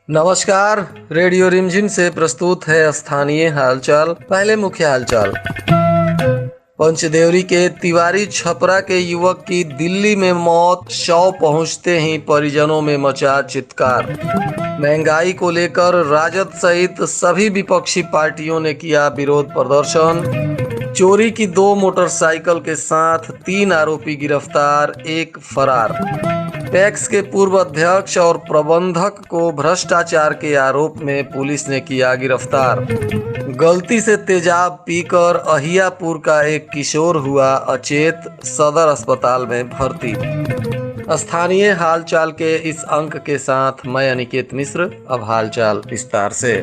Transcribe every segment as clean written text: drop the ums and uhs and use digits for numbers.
नमस्कार। रेडियो रिमझिम से प्रस्तुत है स्थानीय हालचाल। पहले मुख्य हालचाल। पंचदेवरी के तिवारी छपरा के युवक की दिल्ली में मौत, शव पहुंचते ही परिजनों में मचा चित्कार। महंगाई को लेकर राजद सहित सभी विपक्षी पार्टियों ने किया विरोध प्रदर्शन। चोरी की 2 मोटरसाइकिल के साथ 3 आरोपी गिरफ्तार, एक फरार। पैक्स के पूर्व अध्यक्ष और प्रबंधक को भ्रष्टाचार के आरोप में पुलिस ने किया गिरफ्तार। गलती से तेजाब पीकर अहियापुर का एक किशोर हुआ अचेत, सदर अस्पताल में भर्ती। स्थानीय हालचाल के इस अंक के साथ मैं अनिकेत मिश्र। अब हालचाल विस्तार से।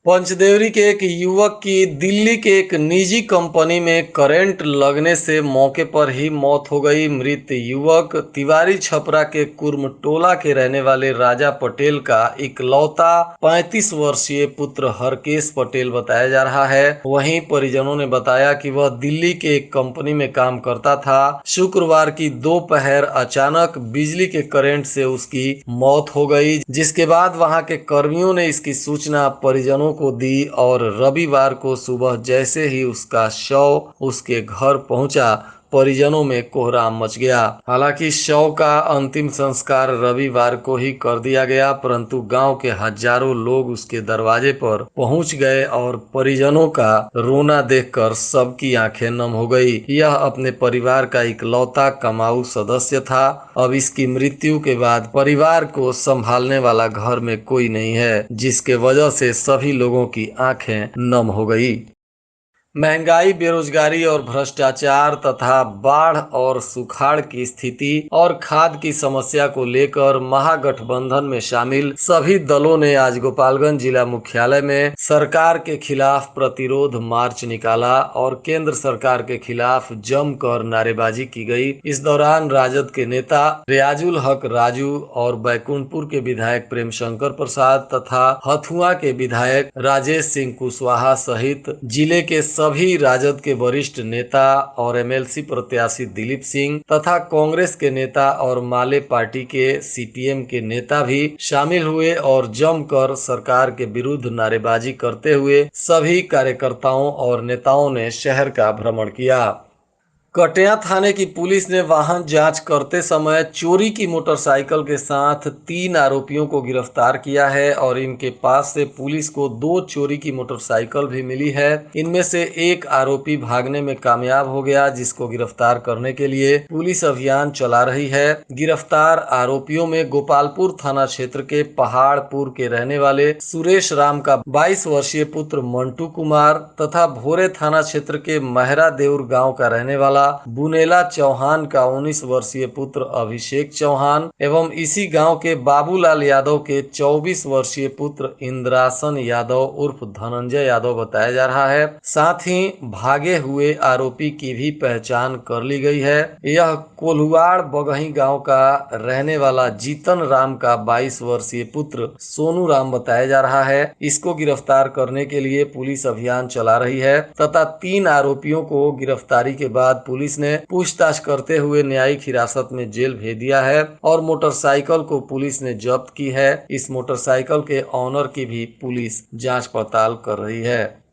पंचदेवरी के एक युवक की दिल्ली के एक निजी कंपनी में करंट लगने से मौके पर ही मौत हो गई। मृत युवक तिवारी छपरा के कुर्मटोला के रहने वाले राजा पटेल का इकलौता 35 वर्षीय पुत्र हरकेश पटेल बताया जा रहा है। वहीं परिजनों ने बताया कि वह दिल्ली के एक कंपनी में काम करता था। शुक्रवार की दोपहर अचानक बिजली के करंट से उसकी मौत हो गई, जिसके बाद वहां के कर्मियों ने इसकी सूचना परिजनों को दी और रविवार को सुबह जैसे ही उसका शव उसके घर पहुंचा, परिजनों में कोहराम मच गया। हालांकि शव का अंतिम संस्कार रविवार को ही कर दिया गया, परंतु गांव के हजारों लोग उसके दरवाजे पर पहुंच गए और परिजनों का रोना देखकर सबकी आंखें नम हो गई। यह अपने परिवार का इकलौता कमाऊ सदस्य था। अब इसकी मृत्यु के बाद परिवार को संभालने वाला घर में कोई नहीं है, जिसके वजह से सभी लोगों की आंखें नम हो गई। महंगाई, बेरोजगारी और भ्रष्टाचार तथा बाढ़ और सुखाड़ की स्थिति और खाद की समस्या को लेकर महागठबंधन में शामिल सभी दलों ने आज गोपालगंज जिला मुख्यालय में सरकार के खिलाफ प्रतिरोध मार्च निकाला और केंद्र सरकार के खिलाफ जमकर नारेबाजी की गई। इस दौरान राजद के नेता रियाजुल हक राजू और बैकुंठपुर के विधायक प्रेम शंकर प्रसाद तथा हथुआ के विधायक राजेश सिंह कुशवाहा सहित जिले के सभी राजद के वरिष्ठ नेता और एमएलसी प्रत्याशी दिलीप सिंह तथा कांग्रेस के नेता और माले पार्टी के सीपीएम के नेता भी शामिल हुए और जमकर सरकार के विरुद्ध नारेबाजी करते हुए सभी कार्यकर्ताओं और नेताओं ने शहर का भ्रमण किया। कटिया थाने की पुलिस ने वाहन जांच करते समय चोरी की मोटरसाइकिल के साथ 3 आरोपियों को गिरफ्तार किया है और इनके पास से पुलिस को 2 चोरी की मोटरसाइकिल भी मिली है। इनमें से एक आरोपी भागने में कामयाब हो गया, जिसको गिरफ्तार करने के लिए पुलिस अभियान चला रही है। गिरफ्तार आरोपियों में गोपालपुर थाना क्षेत्र के पहाड़पुर के रहने वाले सुरेश राम का 22 वर्षीय पुत्र मंटू कुमार तथा भोरे थाना क्षेत्र के महरा देउर गाँव का रहने वाला बुनेला चौहान का 19 वर्षीय पुत्र अभिषेक चौहान एवं इसी गांव के बाबूलाल यादव के 24 वर्षीय पुत्र इंद्रासन यादव उर्फ धनंजय यादव बताया जा रहा है। साथ ही भागे हुए आरोपी की भी पहचान कर ली गई है। यह कोल्हुआड़ बगही गांव का रहने वाला जीतन राम का 22 वर्षीय पुत्र सोनू राम बताया जा रहा है। इसको गिरफ्तार करने के लिए पुलिस अभियान चला रही है तथा 3 आरोपियों को गिरफ्तारी के बाद पुलिस ने पूछताछ करते हुए न्यायिक हिरासत में जेल भेज दिया है और मोटरसाइकिल को पुलिस ने जब्त की है। इस मोटरसाइकिल के ऑनर की भी पुलिस जांच पड़ताल कर रही है।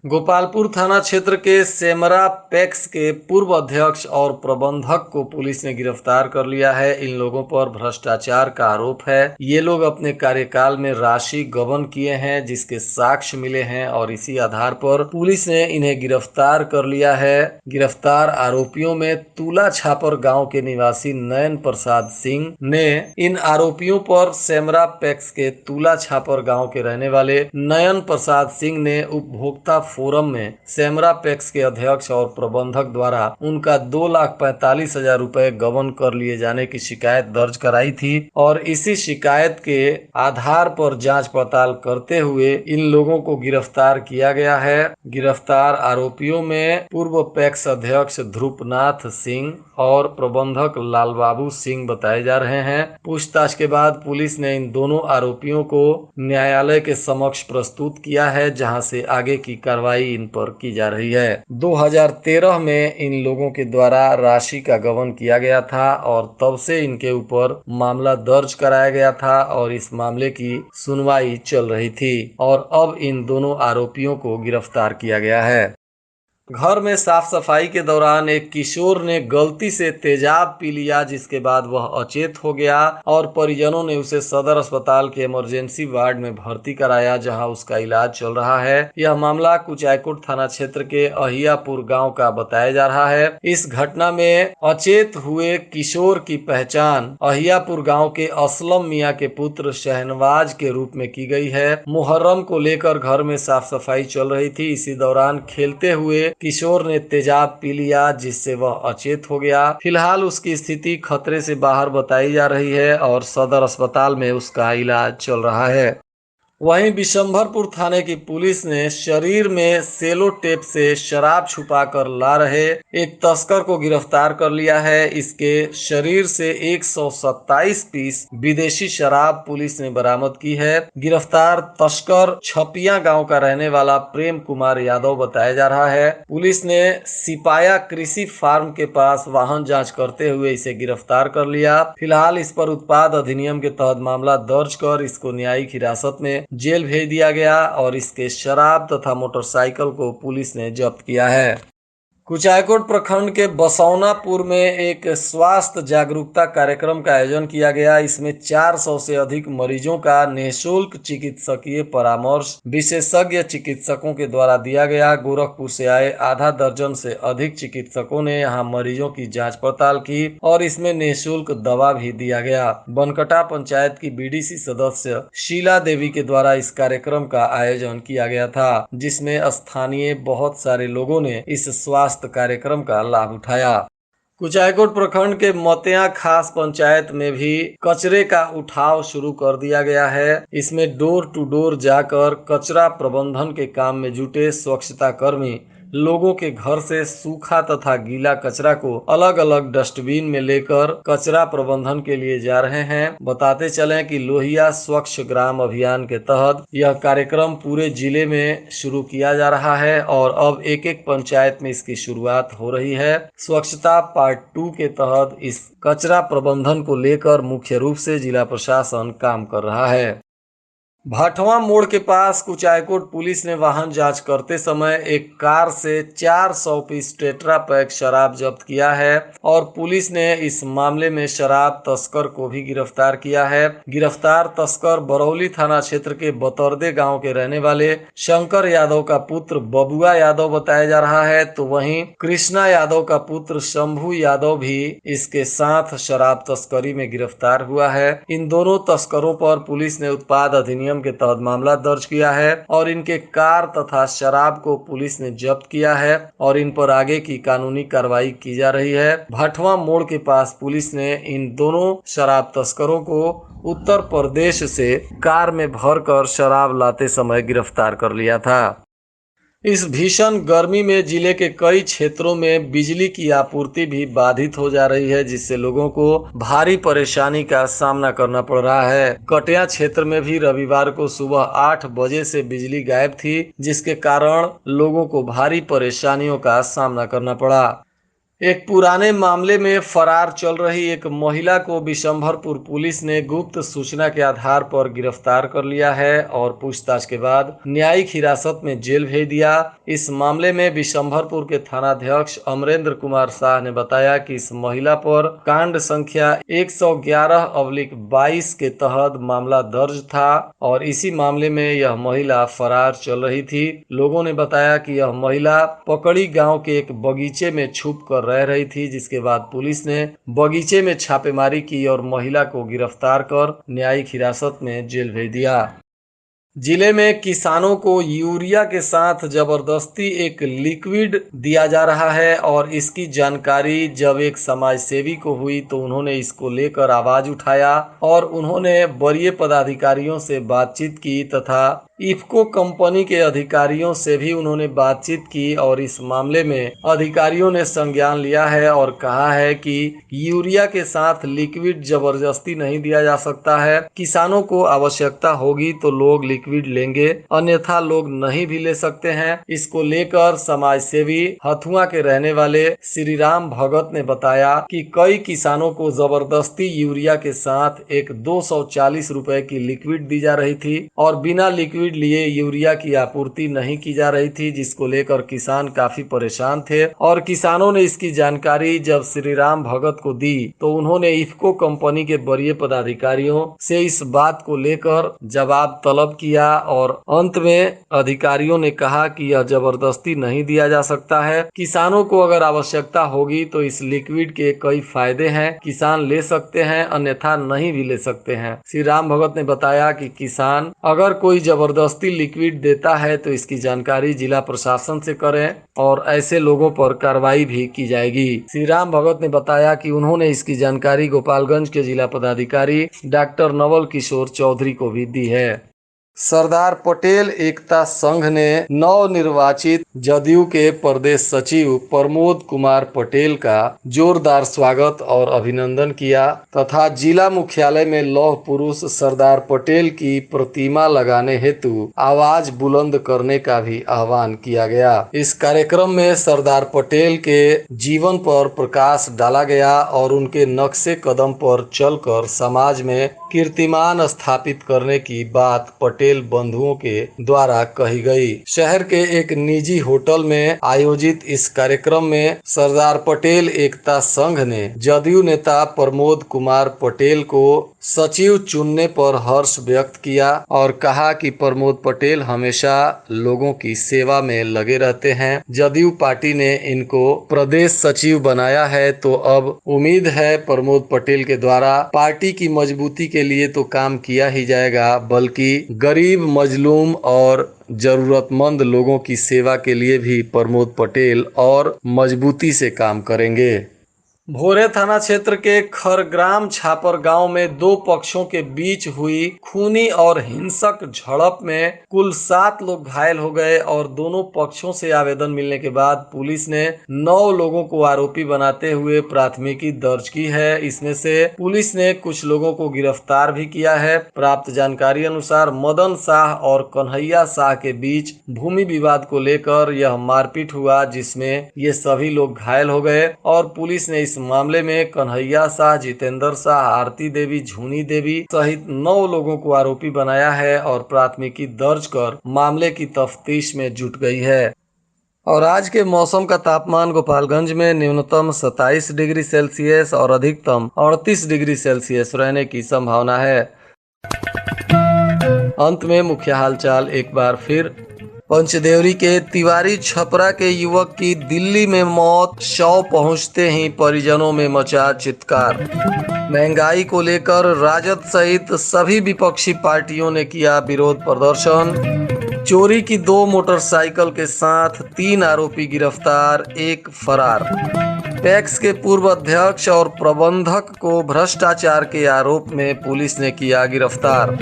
गोपालपुर थाना क्षेत्र के सेमरा पैक्स के पूर्व अध्यक्ष और प्रबंधक को पुलिस ने गिरफ्तार कर लिया है। इन लोगों पर भ्रष्टाचार का आरोप है। ये लोग अपने कार्यकाल में राशि गबन किए हैं, जिसके साक्ष्य मिले हैं और इसी आधार पर पुलिस ने इन्हें गिरफ्तार कर लिया है। गिरफ्तार आरोपियों में तुला छापर गाँव के निवासी नयन प्रसाद सिंह ने इन आरोपियों पर सेमरा पैक्स के तुला छापर गाँव के रहने वाले नयन प्रसाद सिंह ने उपभोक्ता फोरम में सेमरा पैक्स के अध्यक्ष और प्रबंधक द्वारा उनका 2,45,000 रुपए गबन कर लिए जाने की शिकायत दर्ज कराई थी और इसी शिकायत के आधार पर जांच पड़ताल करते हुए इन लोगों को गिरफ्तार किया गया है। गिरफ्तार आरोपियों में पूर्व पैक्स अध्यक्ष ध्रुपनाथ सिंह और प्रबंधक लालबाबू सिंह बताए जा रहे हैं। पूछताछ के बाद पुलिस ने इन दोनों आरोपियों को न्यायालय के समक्ष प्रस्तुत किया है, जहां से आगे की कार्रवाई कार्रवाई इन पर की जा रही है। 2013 में इन लोगों के द्वारा राशि का गबन किया गया था और तब से इनके ऊपर मामला दर्ज कराया गया था और इस मामले की सुनवाई चल रही थी और अब इन दोनों आरोपियों को गिरफ्तार किया गया है। घर में साफ सफाई के दौरान एक किशोर ने गलती से तेजाब पी लिया, जिसके बाद वह अचेत हो गया और परिजनों ने उसे सदर अस्पताल के इमरजेंसी वार्ड में भर्ती कराया, जहां उसका इलाज चल रहा है। यह मामला कुचायकोट थाना क्षेत्र के अहियापुर गांव का बताया जा रहा है। इस घटना में अचेत हुए किशोर की पहचान अहियापुर गांव के असलम मियां के पुत्र शहनवाज के रूप में की गई है। मुहर्रम को लेकर घर में साफ सफाई चल रही थी। इसी दौरान खेलते हुए किशोर ने तेजाब पी लिया, जिससे वह अचेत हो गया। फिलहाल उसकी स्थिति खतरे से बाहर बताई जा रही है और सदर अस्पताल में उसका इलाज चल रहा है। वहीं बिशंभरपुर थाने की पुलिस ने शरीर में सेलो टेप से शराब छुपाकर ला रहे एक तस्कर को गिरफ्तार कर लिया है। इसके शरीर से 127 पीस विदेशी शराब पुलिस ने बरामद की है। गिरफ्तार तस्कर छपिया गांव का रहने वाला प्रेम कुमार यादव बताया जा रहा है। पुलिस ने सिपाया कृषि फार्म के पास वाहन जांच करते हुए इसे गिरफ्तार कर लिया। फिलहाल इस पर उत्पाद अधिनियम के तहत मामला दर्ज कर इसको न्यायिक हिरासत में जेल भेज दिया गया और इसके शराब तथा मोटरसाइकिल को पुलिस ने जब्त किया है। कुचायकोट प्रखंड के बसौनापुर में एक स्वास्थ्य जागरूकता कार्यक्रम का आयोजन किया गया। इसमें 400 से अधिक मरीजों का निःशुल्क चिकित्सकीय परामर्श विशेषज्ञ चिकित्सकों के द्वारा दिया गया। गोरखपुर से आए आधा दर्जन से अधिक चिकित्सकों ने यहां मरीजों की जांच पड़ताल की और इसमें निःशुल्क दवा भी दिया गया। बनकटा पंचायत की बीडीसी सदस्य शीला देवी के द्वारा इस कार्यक्रम का आयोजन किया गया था, जिसमें स्थानीय बहुत सारे लोगों ने इस स्वास्थ्य कार्यक्रम का लाभ उठाया। कुचायकोट प्रखंड के मतिया खास पंचायत में भी कचरे का उठाव शुरू कर दिया गया है। इसमें डोर टू डोर जाकर कचरा प्रबंधन के काम में जुटे स्वच्छता कर्मी लोगों के घर से सूखा तथा गीला कचरा को अलग अलग डस्टबिन में लेकर कचरा प्रबंधन के लिए जा रहे हैं। बताते चलें कि लोहिया स्वच्छ ग्राम अभियान के तहत यह कार्यक्रम पूरे जिले में शुरू किया जा रहा है और अब एक एक पंचायत में इसकी शुरुआत हो रही है। स्वच्छता पार्ट 2 के तहत इस कचरा प्रबंधन को लेकर मुख्य रूप से जिला प्रशासन काम कर रहा है। भाटवा मोड़ के पास कुचायकोट पुलिस ने वाहन जांच करते समय एक कार से 400 पीस टेट्रा पैक शराब जब्त किया है और पुलिस ने इस मामले में शराब तस्कर को भी गिरफ्तार किया है। गिरफ्तार तस्कर बरौली थाना क्षेत्र के बतौरदे गांव के रहने वाले शंकर यादव का पुत्र बबुआ यादव बताया जा रहा है, तो वहीं कृष्णा यादव का पुत्र शंभू यादव भी इसके साथ शराब तस्करी में गिरफ्तार हुआ है। इन दोनों तस्करों पर पुलिस ने उत्पाद अधिनियम के तहत मामला दर्ज किया है और इनके कार तथा शराब को पुलिस ने जब्त किया है और इन पर आगे की कानूनी कार्रवाई की जा रही है। भाटवा मोड़ के पास पुलिस ने इन दोनों शराब तस्करों को उत्तर प्रदेश से कार में भरकर शराब लाते समय गिरफ्तार कर लिया था। इस भीषण गर्मी में जिले के कई क्षेत्रों में बिजली की आपूर्ति भी बाधित हो जा रही है, जिससे लोगों को भारी परेशानी का सामना करना पड़ रहा है। कटिया क्षेत्र में भी रविवार को सुबह 8 बजे से बिजली गायब थी, जिसके कारण लोगों को भारी परेशानियों का सामना करना पड़ा। एक पुराने मामले में फरार चल रही एक महिला को बिशंभरपुर पुलिस ने गुप्त सूचना के आधार पर गिरफ्तार कर लिया है और पूछताछ के बाद न्यायिक हिरासत में जेल भेज दिया। इस मामले में बिशंभरपुर के थानाध्यक्ष अमरेंद्र कुमार शाह ने बताया कि इस महिला पर कांड संख्या 111/22 के तहत मामला दर्ज था और इसी मामले में यह महिला फरार चल रही थी। लोगों ने बताया कि यह महिला पकड़ी गांव के एक बगीचे में छुप कर रह रही थी, जिसके बाद पुलिस ने बगीचे में छापेमारी की और महिला को गिरफ्तार कर न्यायिक हिरासत में जेल भेज दिया। जिले में किसानों को यूरिया के साथ जबरदस्ती एक लिक्विड दिया जा रहा है और इसकी जानकारी जब एक समाज सेवी को हुई तो उन्होंने इसको लेकर आवाज उठाया और उन्होंने वरीय पदाधिकारियों से बातचीत की तथा इफ्को कंपनी के अधिकारियों से भी उन्होंने बातचीत की और इस मामले में अधिकारियों ने संज्ञान लिया है और कहा है कि यूरिया के साथ लिक्विड जबरदस्ती नहीं दिया जा सकता है। किसानों को आवश्यकता होगी तो लोग लिक्विड लेंगे, अन्यथा लोग नहीं भी ले सकते हैं। इसको लेकर समाज सेवी हथुआ के रहने वाले श्री राम भगत ने बताया कि कई किसानों को जबरदस्ती यूरिया के साथ एक 240 रुपए की लिक्विड दी जा रही थी और बिना लिक्विड लिए यूरिया की आपूर्ति नहीं की जा रही थी, जिसको लेकर किसान काफी परेशान थे। और किसानों ने इसकी जानकारी जब श्री राम भगत को दी तो उन्होंने इफ्को कंपनी के वरीय पदाधिकारियों से इस बात को लेकर जवाब तलब किया और अंत में अधिकारियों ने कहा कि यह जबरदस्ती नहीं दिया जा सकता है। किसानों को अगर आवश्यकता होगी तो इस लिक्विड के कई फायदे हैं, किसान ले सकते हैं, अन्यथा नहीं भी ले सकते हैं। श्री राम भगत ने बताया कि किसान अगर कोई जबरदस्ती लिक्विड देता है तो इसकी जानकारी जिला प्रशासन से करें और ऐसे लोगों पर कार्रवाई भी की जाएगी। श्री राम भगत ने बताया कि उन्होंने इसकी जानकारी गोपालगंज के जिला पदाधिकारी डॉक्टर नवल किशोर चौधरी को भी दी है। सरदार पटेल एकता संघ ने नवनिर्वाचित जदयू के प्रदेश सचिव प्रमोद कुमार पटेल का जोरदार स्वागत और अभिनंदन किया तथा जिला मुख्यालय में लौह पुरुष सरदार पटेल की प्रतिमा लगाने हेतु आवाज बुलंद करने का भी आह्वान किया गया। इस कार्यक्रम में सरदार पटेल के जीवन पर प्रकाश डाला गया और उनके नक्शे कदम पर चलकर समाज में कीर्तिमान स्थापित करने की बात पटेल बंधुओं के द्वारा कही गई। शहर के एक निजी होटल में आयोजित इस कार्यक्रम में सरदार पटेल एकता संघ ने जदयू नेता प्रमोद कुमार पटेल को सचिव चुनने पर हर्ष व्यक्त किया और कहा कि प्रमोद पटेल हमेशा लोगों की सेवा में लगे रहते हैं। जदयू पार्टी ने इनको प्रदेश सचिव बनाया है तो अब उम्मीद है प्रमोद पटेल के द्वारा पार्टी की मजबूती के लिए तो काम किया ही जाएगा, बल्कि गरीब, मजलूम और जरूरतमंद लोगों की सेवा के लिए भी प्रमोद पटेल और मजबूती से काम करेंगे। भोरे थाना क्षेत्र के खरग्राम छापर गांव में दो पक्षों के बीच हुई खूनी और हिंसक झड़प में कुल 7 लोग घायल हो गए और दोनों पक्षों से आवेदन मिलने के बाद पुलिस ने 9 लोगों को आरोपी बनाते हुए प्राथमिकी दर्ज की है। इसमें से पुलिस ने कुछ लोगों को गिरफ्तार भी किया है। प्राप्त जानकारी अनुसार मदन शाह और कन्हैया शाह के बीच भूमि विवाद को लेकर यह मारपीट हुआ, जिसमें ये सभी लोग घायल हो गए और पुलिस ने इस मामले में कन्हैया शाह, जितेंद्र शाह, आरती देवी, झूनी देवी सहित 9 लोगों को आरोपी बनाया है और प्राथमिकी दर्ज कर मामले की तफ्तीश में जुट गई है। और आज के मौसम का तापमान गोपालगंज में न्यूनतम 27 डिग्री सेल्सियस और अधिकतम 38 डिग्री सेल्सियस रहने की संभावना है। अंत में मुख्य हालचाल एक बार फिर। पंचदेवरी के तिवारी छपरा के युवक की दिल्ली में मौत, शव पहुंचते ही परिजनों में मचा चित्कार। महंगाई को लेकर राजद सहित सभी विपक्षी पार्टियों ने किया विरोध प्रदर्शन। चोरी की 2 मोटरसाइकिल के साथ 3 आरोपी गिरफ्तार, 1 फरार। पैक्स के पूर्व अध्यक्ष और प्रबंधक को भ्रष्टाचार के आरोप में पुलिस ने किया गिरफ्तार।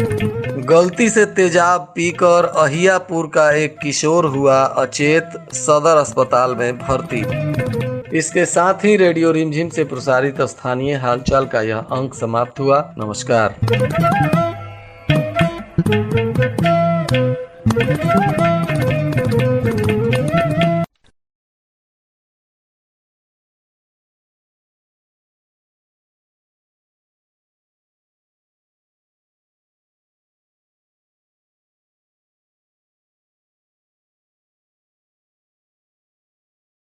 गलती से तेजाब पीकर अहियापुर का एक किशोर हुआ अचेत, सदर अस्पताल में भर्ती। इसके साथ ही रेडियो रिमझिम से प्रसारित स्थानीय हालचाल का यह अंक समाप्त हुआ। नमस्कार।